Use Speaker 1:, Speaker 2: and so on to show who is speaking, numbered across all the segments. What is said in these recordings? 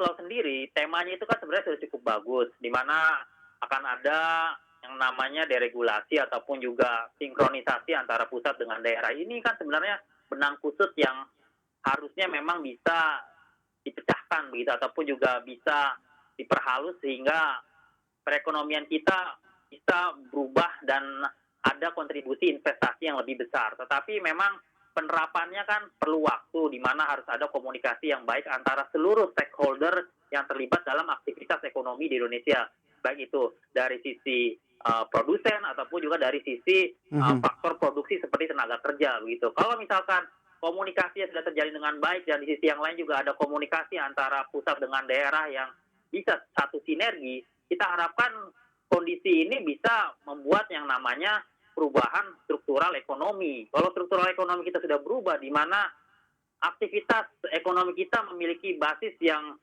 Speaker 1: Law sendiri, temanya itu kan sebenarnya sudah cukup bagus, di mana akan ada yang namanya deregulasi ataupun juga sinkronisasi antara pusat dengan daerah. Ini kan sebenarnya benang kusut yang harusnya memang bisa dipecahkan begitu ataupun juga bisa diperhalus sehingga perekonomian kita bisa berubah dan ada kontribusi investasi yang lebih besar. Tetapi memang penerapannya kan perlu waktu, di mana harus ada komunikasi yang baik antara seluruh stakeholder yang terlibat dalam aktivitas ekonomi di Indonesia. Baik itu dari sisi produsen ataupun juga dari sisi
Speaker 2: Mhm.
Speaker 1: faktor produksi seperti tenaga kerja begitu. Kalau misalkan komunikasi sudah terjalin dengan baik dan di sisi yang lain juga ada komunikasi antara pusat dengan daerah yang bisa satu sinergi, kita harapkan kondisi ini bisa membuat yang namanya perubahan struktural ekonomi. Kalau struktural ekonomi kita sudah berubah, di mana aktivitas ekonomi kita memiliki basis yang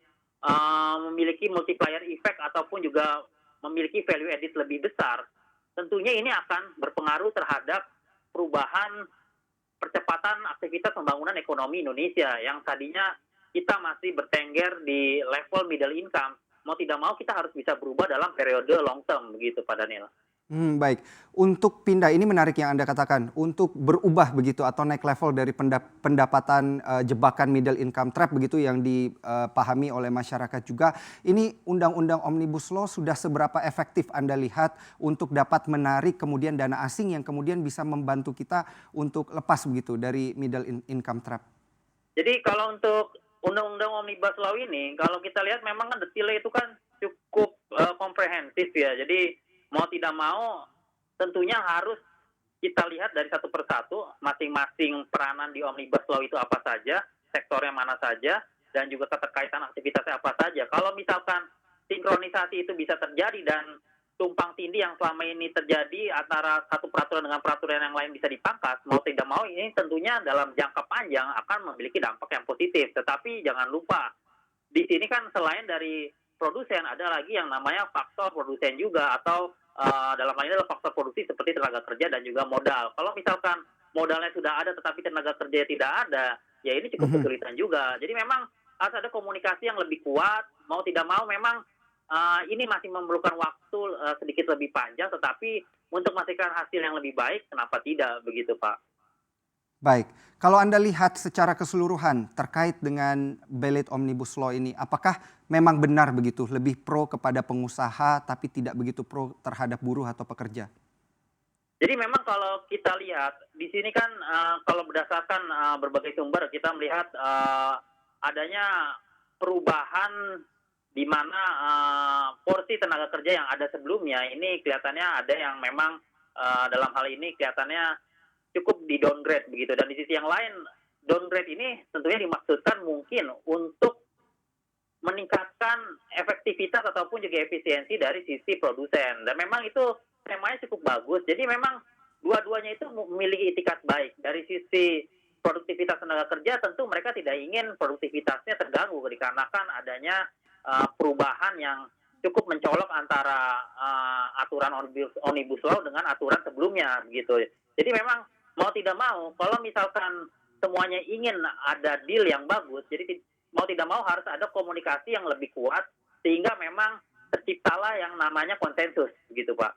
Speaker 1: memiliki multiplier effect ataupun juga memiliki value added lebih besar, tentunya ini akan berpengaruh terhadap perubahan percepatan aktivitas pembangunan ekonomi Indonesia yang tadinya kita masih bertengger di level middle income. Mau tidak mau kita harus bisa berubah dalam periode long term begitu Pak Daniel.
Speaker 2: Baik. Untuk pindah ini menarik yang Anda katakan, untuk berubah begitu atau naik level dari pendapatan, jebakan middle income trap begitu yang dipahami oleh masyarakat juga. Ini undang-undang Omnibus Law sudah seberapa efektif Anda lihat untuk dapat menarik kemudian dana asing yang kemudian bisa membantu kita untuk lepas begitu dari income trap?
Speaker 1: Jadi kalau untuk undang-undang Omnibus Law ini, kalau kita lihat memang kan detailnya itu kan cukup komprehensif ya. Jadi mau tidak mau tentunya harus kita lihat dari satu persatu masing-masing peranan di Omnibus Law itu apa saja, sektornya mana saja, dan juga keterkaitan aktivitasnya apa saja. Kalau misalkan sinkronisasi itu bisa terjadi dan tumpang tindih yang selama ini terjadi antara satu peraturan dengan peraturan yang lain bisa dipangkas, mau tidak mau ini tentunya dalam jangka panjang akan memiliki dampak yang positif. Tetapi jangan lupa, di sini kan selain dari produsen ada lagi yang namanya faktor produsen juga atau dalam hal ini adalah faktor produksi seperti tenaga kerja dan juga modal. Kalau misalkan modalnya sudah ada tetapi tenaga kerja tidak ada, ya ini cukup
Speaker 2: Mhm.
Speaker 1: kesulitan juga. Jadi memang harus ada komunikasi yang lebih kuat. Mau tidak mau memang ini masih memerlukan waktu sedikit lebih panjang, tetapi untuk memastikan hasil yang lebih baik, kenapa tidak begitu Pak?
Speaker 2: Baik, kalau Anda lihat secara keseluruhan terkait dengan Belit Omnibus Law ini, apakah memang benar begitu lebih pro kepada pengusaha tapi tidak begitu pro terhadap buruh atau pekerja?
Speaker 1: Jadi memang kalau kita lihat di sini kan kalau berdasarkan berbagai sumber kita melihat adanya perubahan di mana porsi tenaga kerja yang ada sebelumnya ini kelihatannya ada yang memang dalam hal ini kelihatannya cukup di downgrade begitu, dan di sisi yang lain downgrade ini tentunya dimaksudkan mungkin untuk meningkatkan efektivitas ataupun juga efisiensi dari sisi produsen. Dan memang itu temanya cukup bagus. Jadi memang dua-duanya itu memiliki itikat baik. Dari sisi produktivitas tenaga kerja tentu mereka tidak ingin produktivitasnya terganggu dikarenakan adanya perubahan yang cukup mencolok antara aturan Omnibus Law dengan aturan sebelumnya gitu. Jadi memang mau tidak mau kalau misalkan semuanya ingin ada deal yang bagus, jadi mau tidak mau harus ada komunikasi yang lebih kuat sehingga memang terciptalah yang namanya konsensus gitu Pak.